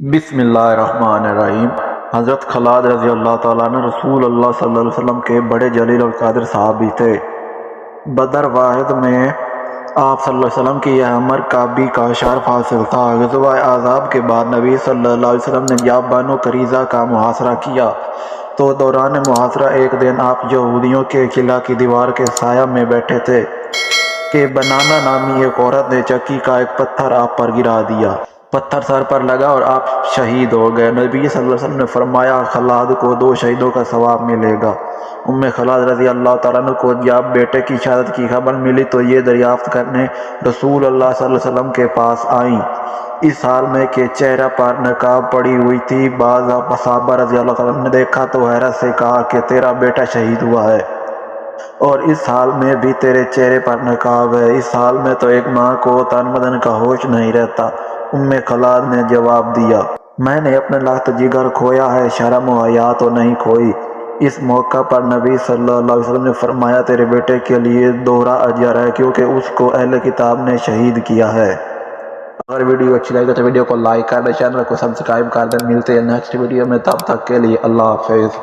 بسم اللہ الرحمن الرحیم۔ حضرت خلاد رضی اللہ تعالیٰ عنہ رسول اللہ صلی اللہ علیہ وسلم کے بڑے جلیل القدر صحابی تھے۔ بدر واحد میں آپ صلی اللہ علیہ وسلم کی یہ عمر کعبی کا شرف حاصل تھا۔ غزوہ احزاب کے بعد نبی صلی اللہ علیہ وسلم نے جب بنو قریظہ کا محاصرہ کیا تو دوران محاصرہ ایک دن آپ یہودیوں کے قلعہ کی دیوار کے سایہ میں بیٹھے تھے کہ بنانا نامی ایک عورت نے چکی کا ایک پتھر آپ پر گرا دیا۔ پتھر سر پر لگا اور آپ شہید ہو گئے۔ نبی صلی اللہ علیہ وسلم نے فرمایا خلاد کو 2 شہیدوں کا ثواب ملے گا۔ خلاد رضی اللہ تعالیٰ عنہ کو جب بیٹے کی شہادت کی خبر ملی تو یہ دریافت کرنے رسول اللہ صلی اللہ علیہ وسلم کے پاس آئیں، اس حال میں کہ چہرہ پر نقاب پڑی ہوئی تھی۔ بعض صحابہ رضی اللہ تعالیٰ عنہ نے دیکھا تو حیرت سے کہا کہ تیرا بیٹا شہید ہوا ہے اور اس حال میں بھی تیرے چہرے پر نقاب ہے، اس حال میں تو ایک ماں کو تن بدن کا ہوش نہیں رہتا۔ خلاد نے جواب دیا، میں نے اپنے لخت جگر کھویا ہے، شرم و حیا تو نہیں کھوئی۔ اس موقع پر نبی صلی اللہ علیہ وسلم نے فرمایا تیرے بیٹے کے لیے دوہرا اجر ہے کیونکہ اس کو اہل کتاب نے شہید کیا ہے۔ اگر ویڈیو اچھی لگے تو ویڈیو کو لائک کر دیں، چینل کو سبسکرائب کر دیں۔ ملتے ہیں نیکسٹ ویڈیو میں، تب تک کے لیے اللہ حافظ۔